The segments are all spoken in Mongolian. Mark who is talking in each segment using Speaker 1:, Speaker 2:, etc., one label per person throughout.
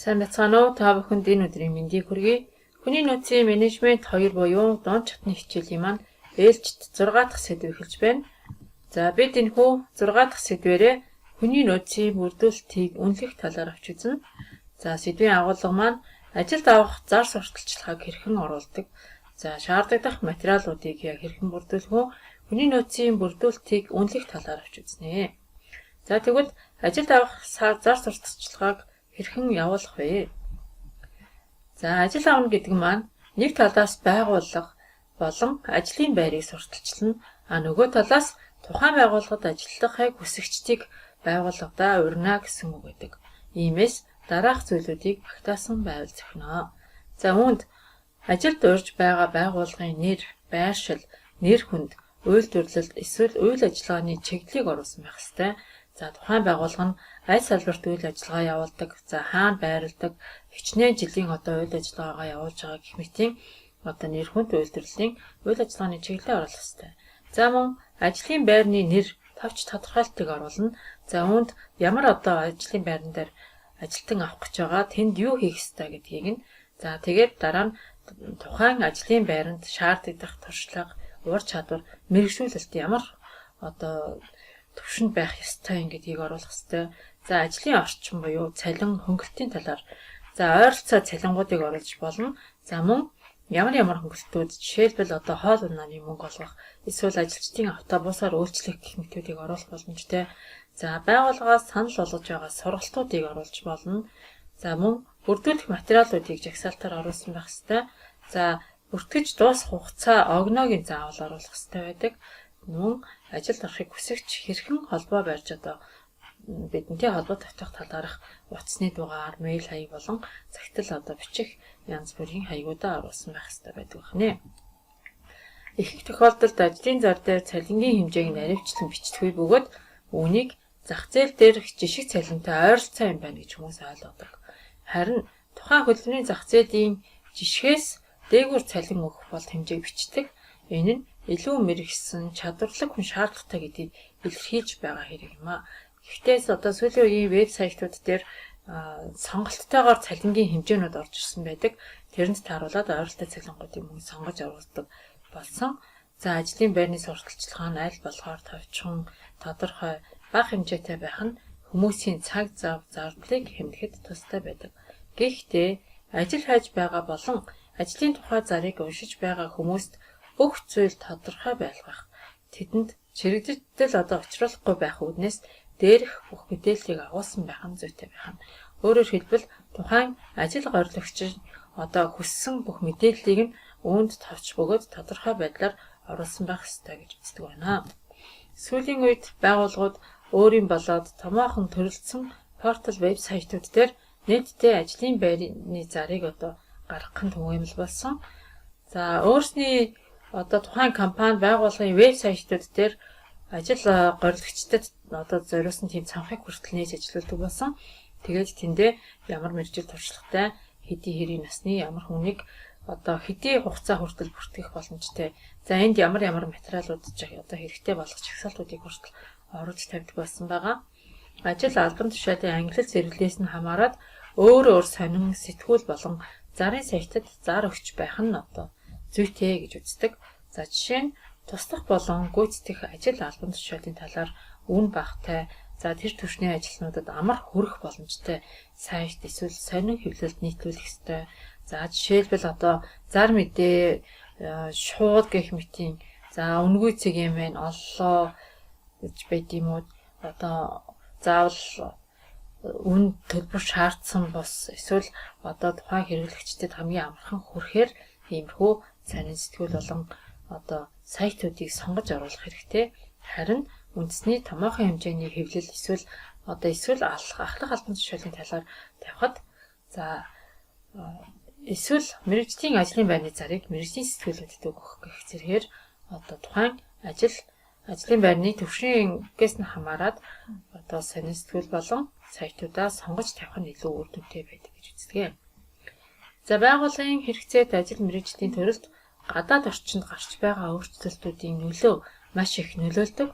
Speaker 1: Сайн бацгаана уу? Та бүхэнд энэ өдрийн мэндийг хүргэе. Хүний нөөцийн менежмент 2 буюу дунд чатны хичээлийн маань ээлжид 6 дахь сэдв эхэлж байна. За бид энэхүү 6 дахь сэдвээрээ хүний нөөцийн бүрдүүлэлтийг үнэлэх талаар авч үзнэ. За сэдвийн агуулга маань ажилд авах зар сурталчилгааг хэрхэн оруулдаг? За шаардлагатай материалуудыг яг хэрхэн бүрдүүлэх вэ? Хүний нөөцийн бүрдүүлэлтийг үнэлэх талаар авч үзнэ. За тэгвэл ажилд авах зар сурталчилгааг хэрхэн явуулах вэ? За ажил авна гэдэг маань нэг талаас байгууллага болон ажлын байрыг сурталчилна. Нөгөө талаас тухайн байгууллагад ажиллахыг хүсэгчдийг байгууллагадаа урина гэсэн үг гэдэг. Иймээс дараах зүйлүүдийг багтаасан байвал зохино. За үүнд ажилд урьж байгаа байгууллагын нэр, байршил, нэр хүнд, үйлдвэрлэлд эсвэл үйл ажиллагааны чиглэлийг оруулсан байх ёстой. За тухайн байгууллага нь аль салбарт үйл ажиллагаа явуулдаг, за хаана байрладаг, хичнээн жилийн үйл ажиллагаагаа явуулж байгаа гэх мэтийн нэр хүнд үйлдвэрлэлийн үйл ажиллагааны чиглэлээ оруулах ёстой. За мөн ажлын байрны нэр тавч тодорхойлтыг оруулна. За үүнд ямар ажлын байран дээр ажилтан авах гэж байгаа, тэнд юу хийх ёстой гэдгийг нь. За тэгээд дараа нь тухайн ажлын байранд шаардлагатай туршлага, ур чадвар, мэргэжүүлэлт ямар төвшөнд байх ёстой гэдгийг оруулах ёстой. За ажлын орчин буюу цалин, хөнгөлтийн талаар за ойролцоо цалингуудыг оруулж болно. За мөн ямар хөнгөлтүүд, жишээлбэл хоол унааны мөнгө олгох, эсвэл ажилчдын автобусаар үйлчлэх гэх мэтүүдийг оруулах боломжтой. За байгууллагаас санал болгож байгаа сургалтуудыг оруулж болно. За мөн бүрдүүлэх материалуудыг жагсаалтаар оруулсан байх ёстой. За бүртгэж дуусах хугацаа, огноог заавал оруулах ёстой байдаг. Мөн ажилд орохыг хүсэгч хэрхэн холбоо барьж бидэнтэй холбоо тавьчих талаарх утасны дугаар, мэйл хаяг болон захидал бичих янз бүрийн хаягуудаа оруулсан байх ёстой байдаг байна. Ихэнх тохиолдолд ажлын зар дээр цалингийн хэмжээг наривчлан бичдэг бөгөөд үүнийг зах зээл дээр жишг цалинтай ойролцоо юм байна гэж хүмүүс ойлгодог. Харин тухайн хөдөлмөрийн зах зээлийн жишгээс дээгүүр цалин өгөх бол хэмжээг бичдэг. Энэ нь илүү мэрэгсэн, чадварлаг хүн шаардлагатай гэдгийг илэрхийлж байгаа хэрэг юм аа. Гэхдээ сүүлийн үеийн веб сайтууд дээр сонголттойгоор цалингийн хэмжээнүүд орж ирсэн байдаг. Тэрэнд тааруулаад ойролцоо цалингуудыг мөн сонгож оруулдаг болсон. За ажлын байрны сурталчилгаа нь аль болохоор товчхон, тодорхой, бага хэмжээтэй байх нь хүмүүсийн цаг зав зардлыг хэмнэхэд тустай байдаг. Гэхдээ ажил хайж байгаа болон ажлын тухай зарыг уншиж байгаа хүмүүст бүх зүйл тодорхой байлгах, тэдэнд чирэгдэл учруулахгүй байх үүднээс дээрх бүх мэдээллийг агуулсан байх нь зүйтэй байх нь. Өөрөөр хэлбэл тухайн ажил горилогч хүссэн бүх мэдээллийг нь үүнд товч бөгөөд тодорхой байдлаар оруулсан байх ёстой гэж үздэг байна. Сүүлийн үед байгууллагууд өөрийн болоод томоохон төрөлдсөн портал веб сайтууд дээр нийтдээ ажлын байрны зарыг гаргах нь түгээмэл болсон. За өөрсний тухайн компани байгууллагын веб сайтууд дээр ажил горилогчдод зориулсан тийм цанхыг хүртэл нээж ажилуулдаг болсон. Тэгээд тэндээ ямар мэргэжил туршлагатай, хэдий хэрийн насны ямар хүнийг хэдий хугацаа хүртэл бүртгэх боломжтой. За энд ямар материалууд хэрэгтэй болох чагсаалтуудыг хүртэл оруулж тавьдаг болсон байгаа. Ажил албан тушаалын англи зэрэглээс нь хамаарат өөр сонин, сэтгүүл болон зарын сайтад зар өгч байх нь зүйтэй гэж үздэг. За жишээ нь туслах болон гүйцэтгэх ажил албан тушаалын талаар үн багтай, за тэр түвшний ажилтнуудад амар хүрэх боломжтой сайт эсвэл сонин хэвлэлд нийтлүүлэх ёстой. За жишээлбэл зар мэдээ, шууд гэх мэтийн за үнгүй цэгийн оллоо гэж байд юм уу? Заавал үн төлбөр шаардсан бус эсвэл тухайн хэрэглэгчдэд хамгийн амархан хүрэхээр иймэрхүү царин сэтгүүл болон сайтуудыг сонгож оруулах хэрэгтэй. Харин үндэсний томоохон хэмжээний хэвлэл эсвэл ахлах албан тушаалын талаар тавихад эсвэл мэргэжлийн ажлын байрны зарыг мэргэжлийн сэтгүүлүүдэд өгөх гэх зэргээр тухайн ажлын байрны төвшингээс нь хамаарат сонин сэтгүүл болон сайтуудаа сонгож тавих нь илүү үр дүнтэй байдаг гэж үздэг. За байгууллагын хэрэгцээт ажил мэргэжлийн төрөлд гадаад орчинд гарч байгаа өөрчлөлтүүдийн нөлөө маш их нөлөөлдөг.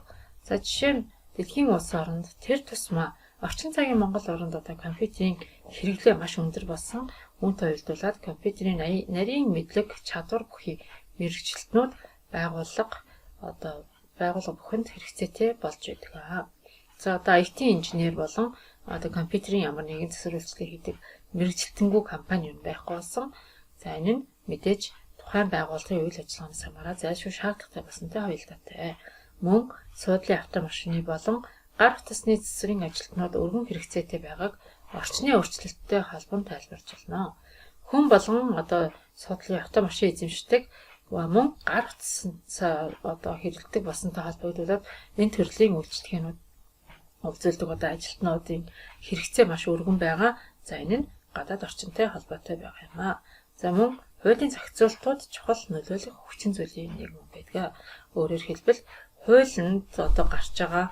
Speaker 1: За жишээ нь дэлхийн улс оронд тэр тусмаа орчин цагийн Монгол оронд компьютерийн хэрэглээ маш өндөр болсон. Үүнтэй уялдуулаад компьютерийн нарийн мэдлэг чадвар бүхий мэрэгчлэтнүүд байгууллага бүхэнд хэрэгцээтэй болж байдаг. За одоо IT инженер болон одоо компьютерийн ямар нэгэн засвар үйлчлэгээ хийдэг мэрэгчлэлтэнгүй компани юм байхгүй болсон. За энэ нь мэдээж тухайн байгууллагын үйл ажиллагаанаас хамаараа зайлшгүй шаардлагатай болсонтой хоёултаатай. Мөн суудлын автомашины болон гар утасны засварын ажилтнууд өргөн хэрэгцээтэй байгааг орчны өөрчлөлттэй холбон тайлбарж байна. Хүн болгон одоо суудлын автомашин эзэмшдэг мөн гар утасаа одоо хэрэглэдэг болсонтой холбогдуулаад энэ төрлийн үйлчлэгээнүүд үзүүлдэг одоо ажилтнуудын хэрэгцээ маш өргөн байгаа. За энэ нь гадаад орчинтой холбоотой байгаа юм аа. За мөн хуулийн зохицуултууд чухал нөлөөлөх хүчин зүйлийн нэг юм байдаг. Өөрөөр хэлбэл хуулинд одоо гарч байгаа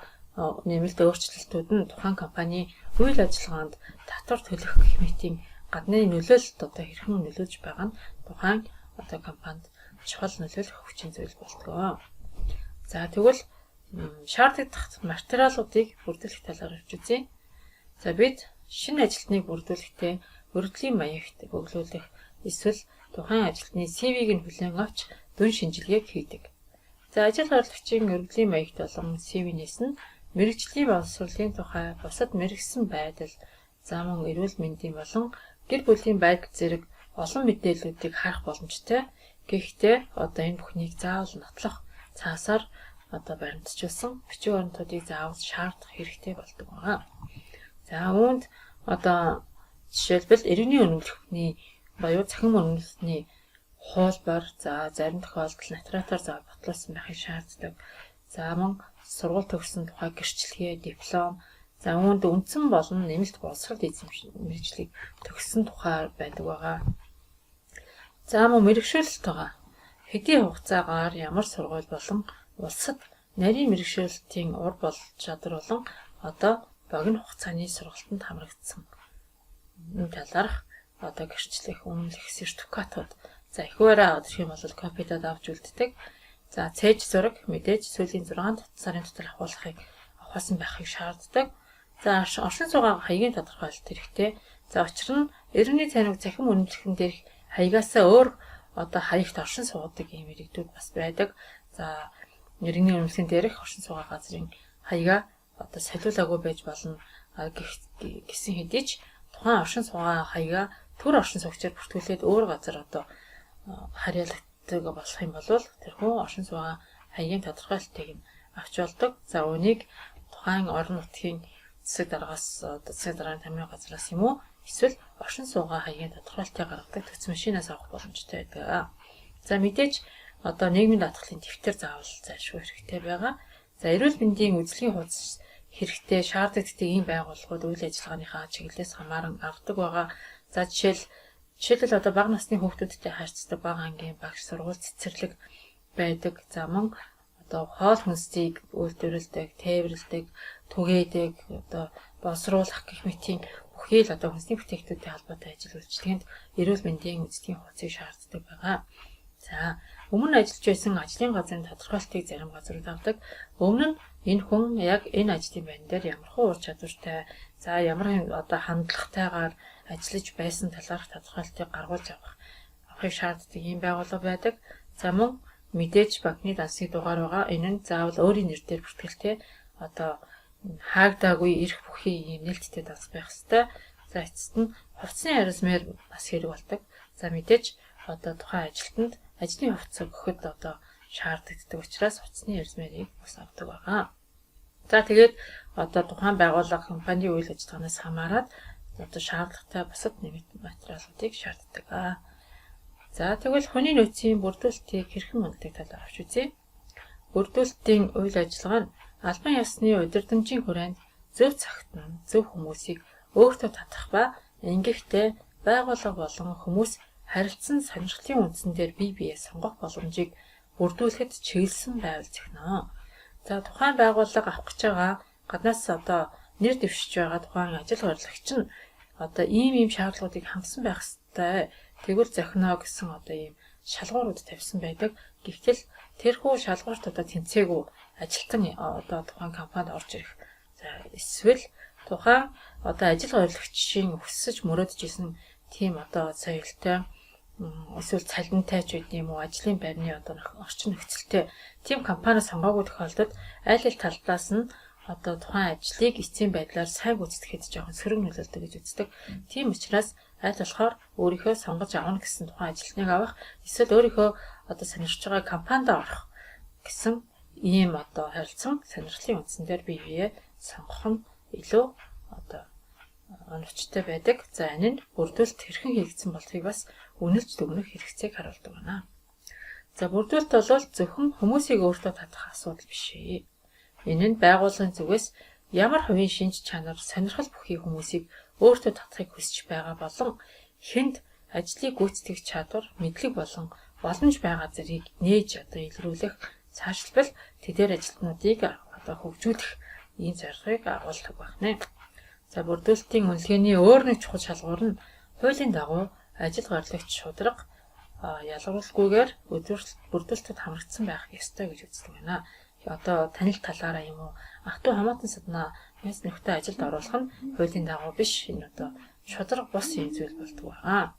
Speaker 1: нэмэлт өөрчлөлтүүд нь тухайн компани үйл ажиллагаанд татвар төлөх гэх мэтийн гадны нөлөөлөлт одоо хэрхэн нөлөөлж байгаа нь тухайн одоо компанид чухал нөлөөлөх хүчин зүйл болдог. За тэгвэл шаардлагатай материалуудыг бүрдүүлэх талаар явж үзье. За бид шинэ ажилтныг бүрдүүлэхдээ өргөдлийн маягт бөглүүлэх эсвэл тухайн ажилтны CV-г нь хүлээн авч дүн шинжилгээг хийдэг. За ажил гарлагчийн өргөдлийн маягт болон CV-нээс нь мэрэгжлийн боловсролын тухай бусад мэрэгсэн байдал, за мөн эрүүл мэндийн болон гэр бүлийн байдал зэрэг олон мэдээллүүдийг харах боломжтой. Гэхдээ одоо энэ бүхнийг заавал нотлох цаасаар одоо баримтжуулсан бичиг баримтуудыг заавал шаардах хэрэгтэй болдог байна. За үүнд одоо жишээлбэл иргэний үнэмлэхний боёо цахим үнэмлэхний хуулбар, за зарим тохиолдолд нотариатаар заавал батлуулсан байхыг шаарддаг. За мөн сургууль төгссөн тухай гэрчлэгээ, диплом, за үүнд үндсэн болон нэмэлт боловсрол эзэмших мэргэжлийг төгссөн тухай байдаг байгаа. За мөн мэргэшүүлэлт байгаа. Хэдийн хугацаагаар ямар сургууль болон улсад нарийн мэргэшүүлэлтийн ур бол чадвар болон одоо богино хугацааны сургалтанд хамрагдсан талаарх одоо гэрчлэх, үнэмлэх сертификатууд. За ихвээрээ гэх юм бол компьютерд авч үлддэг. За цээж зураг мэдээж сүүлийн 6 сарын дотор авахсан байхыг шаарддаг. За оршин суугаа хаягийн тодорхойлолт хэрэгтэй. За учир нь иргэний цайныг цахим үнэмлэхэн дээрх хаягаасаа өөр одоо хаягт оршин суудаг юм иргэдүүд бас байдаг. За иргэний үнэмлэхэн дээрх оршин суугаа газрын хаягаа одоо солиулаагүй байж болно. Гэсэн хэдий ч тухайн оршин суугаа хаягаа төр оршин суугчаар бүртгүүлээд өөр газар одоо харьяалагддаг болох юм бол тэрхүү оршин суугаа хаягийн тодорхойлолтыг авч болдог. За үүнийг тухайн орон нутгийн засаг даргаас тамирын газраас юм уу эсвэл оршин суугаа хаягийн тодорхойлолтыг гаргадаг төц машинаас авах боломжтой байдаг. За мэдээж одоо нийгмийн даатгалын дэвтэр заавал зайлшгүй хэрэгтэй байгаа. За эрүүл мэндийн үзлэгийн хуудас хэрэгтэй шаардлагатай ийм байгууллагууд үйл ажиллагааныхаа чиглэлээс хамааран авдаг байгаа. За жишээлбэл одоо бага насны хүүхдүүдтэй харьцдаг бага ангийн багш сургууль цэцэрлэг байдаг. За мөн одоо хоол хүнсийг үйлдвэрлэдэг, тээвэрлэдэг, түгээдэг, одоо боловсруулах гэх мэтийн бүхий л одоо хүнсний бүтээгдэхүүнтэй холбоотой ажил үйлчилгээнд эрүүл мэндийн үзлэгийн хуудсыг шаарддаг байгаа. За өмнө ажиллаж байсан ажлын газрын тодорхойлтыг зарим газрууд авдаг. Өмнө нь энэ хүн яг энэ ажлын байр дээр ямархуу ур чадвартай, за ямар одоо хандлагатайгаар ажиллаж байсан талаарх тодорхойлтыг гаргуулж авахыг шаарддаг ийм байгууллага байдаг. За мөн мэдээж банкны дансны дугаар байгаа. Энэ нь заавал өөрийн нэрээр бүртгэлтэй одоо хаагдаагүй эрх бүхий ийм нээлттэй данс байх ёстой. За эцэст нь хувцсны размер бас хэрэг болдог. За мэдээж одоо тухайн ажилтнанд ажлын хувцас өгөхөд одоо шаардлагатай учраас хувцсны размерийг бас авдаг байгаа. За тэгээд одоо тухайн байгууллага компани үйл ажиллагаанаас хамаарат одоо шаардлагатай бусад нэмэлт материалуудыг шаарддаг. За тэгвэл хүний нөөцийн бүрдүүлэлтийг хэрхэн үнэлдэг талаар авч үзье. Бүрдүүлэлтийн үйл ажиллагаа нь албан ёсны удирдамжийн хүрээнд зөв цагтан зөв хүмүүсийг өөртөө татах ба ингэхдээ байгууллага болон хүмүүс харилцан сонирхлын үндсэн дээр бие биеэ сонгох боломжийг бүрдүүлэхэд чиглэсэн байвал зохино. За тухайн байгууллага авах гэж байгаа гаднаас одоо нэр дэвшиж байгаа тухайн ажил гарлагч нь одоо ийм шаардлагуудыг хангасан байх ёстой. Тэгвэл зохино гэсэн одоо ийм шалгуурууд тавьсан байдаг. Гэвтэл тэрхүү шалгуурт одоо тэнцээгүй ажилтан одоо тухайн компанид орж ирэх. За эсвэл тухайн одоо ажил гуйлагчийн өсөж мөрөөдөж исэн тийм одоо соёлтой эсвэл цалинтай ч үгүй юм уу ажлын байрны одоо орчин нөхцөлтэй тийм компани сонгоогүй тохиолдолд аль аль талаас нь одоо тухайн ажлыг эцсийн байдлаар сайн гүйцэтгэхэд жоохон сөрөг нөлөөлдөг гэж үздэг. Тийм учраас аль болохоор өөрийнхөө сонгож авах гэсэн тухайн ажилтныг авах эсвэл өөрийнхөө одоо сонирхож байгаа компанид орох гэсэн ийм одоо харилцан сонирхлын үндсэн дээр бие биеэ сонгох нь илүү одоо оновчтой байдаг. За энэ нь бүрдүүлэлт хэрхэн хийгдсэн болтгийг бас үнэлж дүгнэх хэрэгцээг харуулдаг байна. За бүрдүүлэлт бол зөвхөн хүмүүсийг өөртөө татах асуудал биш ээ. Энэ нь байгууллагын зүгээс ямар хувийн шинж чанар, сонирхол бүхий хүмүүсийг өөртөө татахыг хүсэж байгаа болон хэнд ажлыг гүйцэтгэх чадвар, мэдлэг болон боломж байгаа зэргийг нээж одоо илрүүлэх цаашлбал тэдгээр ажилтнуудыг одоо хөгжүүлэх ийм зорилгыг агуулдаг байна. За бүрдүүлэлтийн үнэлгээний өөр нэг чухал шалгуур нь хуулийн дагуу ажил гуйлагч шударга ялгарлгүйгээр бүрдүүлэлтэд хамрагдсан байх ёстой гэж үздэг байна. Одоо танил талаараа юм уу ах トゥ хамаатан саднаа мяс нөхдөд ажилд оруулах нь хуулийн дагуу биш энэ одоо шударга бус юм зүйл болдог байна.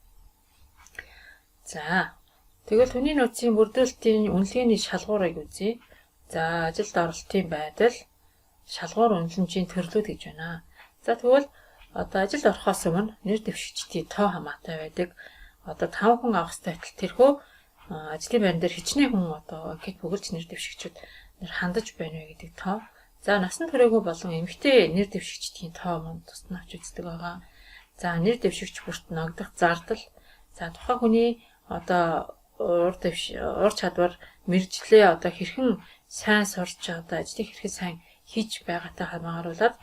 Speaker 1: За тэгвэл хүний нөөцийн бүрдүүлэлтийн үнэлгээний шалгуурыг үзье. За ажилд оролтын байдал, шалгуур үнэлэмжийн төрлүүд гэж байна. За тэгвэл одоо ажилд орохоос өмнө нэр дэвшигчдийн тоо хамаатай байдаг. Одоо 5 хүн авах ёстой тэрхүү ажлын байран дээр хичнээн хүн одоо анкет бүгэлж нэр дэвшигчид хандаж байна вэ гэдэг тоо. За насан туршаагүй болон эмэгтэй нэр дэвшигчдийн тоо мөн тусна авч үздэг байгаа. За нэр дэвшигч бүрт ногдох зардал. За тухайн хүний одоо ур чадвар мэржлээ одоо хэрхэн сайн сурч одоо ажлыг хэрхэн сайн хийж байгаатай хамааруулаад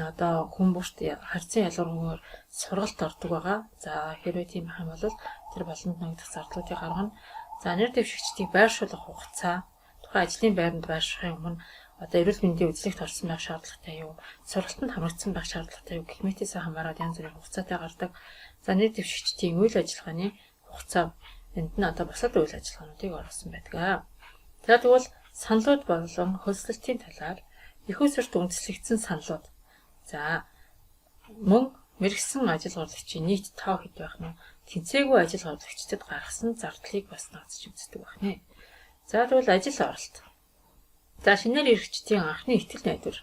Speaker 1: одоо хүн бүрт харьцан ялгаргүйгээр сургалт ордог байгаа. За хэрвээ тийм байх юм бол тэр болонд ногдох зардлуудыг гаргана. За нэр дэвшигчдийг байршуулах хугацаа, тухайн ажлын байранд байршихын өмнө одоо эрүүл мэндийн үзлэгт орсон байх шаардлагатай юу, сургалтанд хамрагдсан байх шаардлагатай юу гэх мэтээс хамаарал янз бүрийн хугацаатай гардаг. За нэр дэвшигчдийн үйл ажиллагааны хугацаа энд нь одоо бусад үйл ажиллагаануудыг оруулсан байдаг. За тэгвэл саналууд болон хөлсөлтийн талаар их усрт үндэслэгдсэн саналууд. За мөн мэрэгсэн ажил гуйлагчийн нийт тоо хэд байх нь тэнцээгүй ажил гуйлагчдад гаргасан зардлыг бас нууцч үздэг байна. За тэгвэл ажил оролт. За шинээр эрхчдийн анхны итгэл найдвар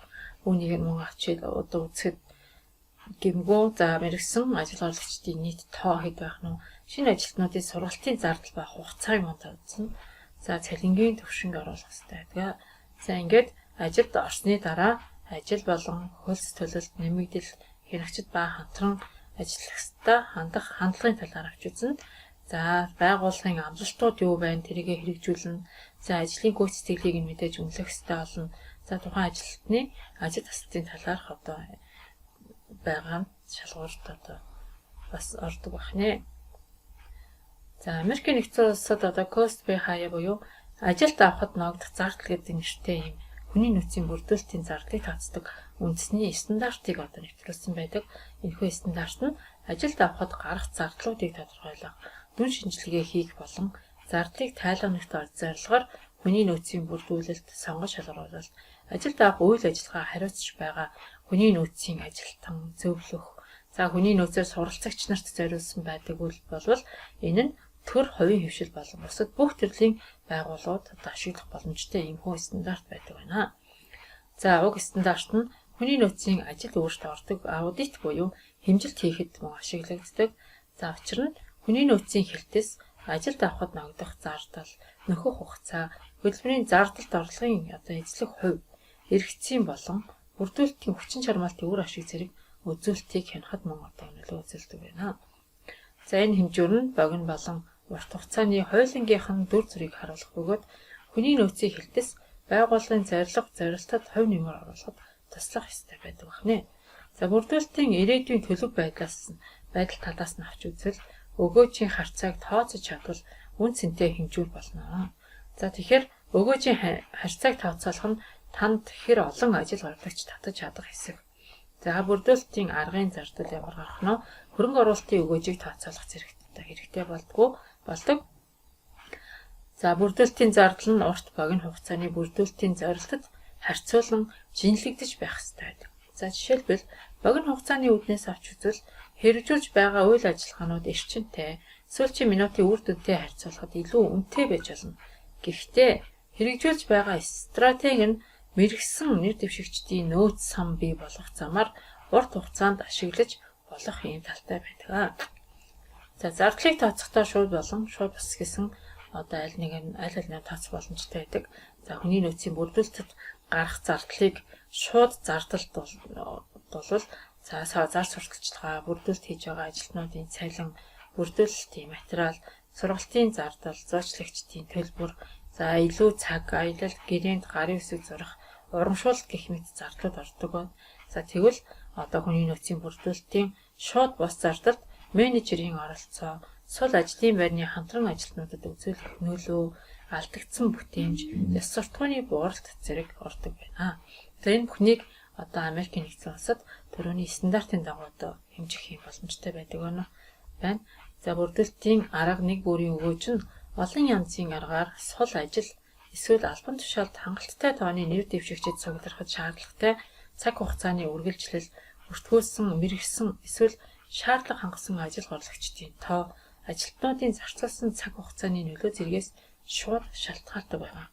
Speaker 1: үүнийг мөн авчид одоо үзэхэд гэмгүү за мэрэгсэн ажил гуйлагчдын нийт тоо хэд байх нь шинэ ажилтнуудын сургалтын зардал ба хугацааг мөн тавьсан. За цалингийн төвшинг оруулах хэрэгтэй байдаг. За ингээд ажилд орсны дараа ажил болон хөлс төлөлт нэмэгдэл хэрэгчид ба хамтран ажиллах ёстой хандлагын талаар авч үзнэ. За байгууллагын амлалтууд юу байна тэрийг хэрэгжүүлнэ. За ажлын гүйцэтгэлийг нь мэдээж үнэлэх ёстой болно. За тухайн ажилтны ажил тасалтын талаарх одоо байгаа шалгуурт одоо бас ордог байна. За Америкийн нэгдсэн улсад одоо cost by hire буюу ажилд авахд ногдох зардал гэдэг нэртэй юм хүний нөөцийн бүрдүүлэлтийн зардлыг тооцдог үндэсний стандартыг одоо нэвтрүүлсэн байдаг. Энэхүү стандарт нь ажилд авахд гарах зардлуудыг тодорхойлох, дүн шинжилгээ хийх болон зардлыг тайлгнахад зорилгоор хүний нөөцийн бүрдүүлэлт, сонгож шалгаруулалт, ажилд авах үйл ажиллагаа хариуцж байгаа хүний нөөцийн ажилтан зөвлөх, за хүний нөөцөөр суралцагч нарт зориулсан байдаг бол энэ нь төр хувийн хөвшил болон бусад бүх төрлийн байгууллагууд ашиглах боломжтой иймэрхүү стандарт байдаг байна. За уг стандарт нь хүний нөөцийн ажил өөртөө ордог аудит буюу хэмжилт хийхэд мөн ашиглагддаг. За учир нь хүний нөөцийн хэлтээс ажилд авахд ногдох зардал, нөхөх хугацаа, хөдөлмөрийн зардалт орлогын одоо эзлэх хувь, эргэцийн болон бүрдүүлэлтийн хүчин чармаалтын үр ашиг зэрэг үзүүлэлтийг хянахад мөн одоо нөлөө үзүүлдэг байна. За энэ хэмжүүр нь богино болон урт хугацааны хуулингийнхан дүр зургийг харуулах бөгөөд хүний нөөцийн хэлтээс байгууллагын зорилтод хувь нэмэр оруулахад туслах ёстой байдаг байна. За бүрдүүлэлтийн ирээдүйн төлөв байдал талаас нь авч үзвэл өгөөжийн харьцааг тооцож чадвал үн цэнтэй хэмжүүр болно. За тэгэхээр өгөөжийн харьцааг тооцоолох нь танд хэр олон ажил гуйлагч татаж чадах хэсэг. За бүрдүүлэлтийн аргын зардал ямар гарах нь хөрөнгө оруулалтын өгөөжийг тооцоолох хэрэгтэй болдог. За бүрдүүлэлтийн зардал нь урт богино хугацааны бүрдүүлэлтийн зорилтод харьцуулан жинлэгдэж байх ёстой байдаг. За жишээлбэл богино хугацааны үүднээс авч үзвэл хэрэгжүүлж байгаа үйл ажиллагаанууд эрчимтэй, эсвэл чи минутын үр дүнтэй харьцуулахад илүү үнэтэй байж болно. Гэхдээ хэрэгжүүлж байгаа стратеги нь мэрэгсэн нэр дэвшигчдийн нөөц сан бий болгох замаар урт хугацаанд ашиглаж болох юм талтай байдаг. За зардлыг тооцохдоо шууд болон шууд бус гэсэн аль нэг тооцох боломжтой байдаг. За хүний нөөцийн бүрдүүлэлтэд гарах зардлыг шууд зардалд болвол зар сурталчилгаа, бүрдүүлэлт хийж байгаа ажилтнуудын цалин, бүрдүүлэлтийн материал, сургалтын зардал, зоочлагчдын төлбөр, за илүү цаг, аялал, гэрээнд гарын үсэг зурах, урамшуулалт гэх мэт зардлууд ордог байна. За тэгвэл хүний нөөцийн бүрдүүлэлтийн шууд бус зардалд менежерийн оролцоо, сул ажлын байрны хамтран ажилтнуудад үзүүлэх нөлөө, алдагдсан бүтээмж, ёс суртахууны бууралт зэрэг ордог байна. Энэ бүхнийг Америкийн нэгдсэн улсад төрөний стандартын дагуу хэмжих юм боломжтой байдаг байна. За бүрдүүлэлтийн арга нэг бүрийн өгөөж нь олон янзын аргаар сул ажил эсвэл албан тушаалд хангалттай тооны нэр дэвшигчид цугларахад шаардлагатай цаг хугацааны үргэлжлэл, бүртгүүлсэн, мэрэгсэн эсвэл шаардлага хангасан ажил горлогчдын тоо, ажилтнуудын зарцуулсан цаг хугацааны нөлөө зэргээс шууд шалтгаалдаг байна.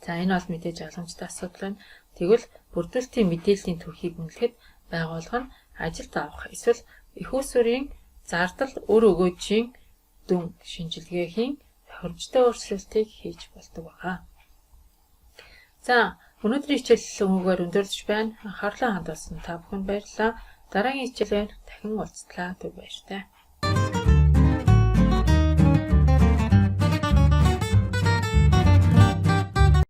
Speaker 1: За энэ бол мэдээж боломжтой асуудал байна. Тэгвэл бүрдүүлэлтийн мэдээллийн төрхийг үнэлэхэд байгууллага нь ажилд авах эсвэл их усүрийн зардал өр өгөөжийн дүн шинжилгээхийн тохиромжтой өөрчлөлтийг хийж болдог байна. За өнөөдрийн хичээл өнөөгөр өндөрлөж байна. Анхаарлаа хандуулсан та бүхэнд баярлалаа. Дараагийн хичээлээр дахин уулзлаа. Түр баяртай.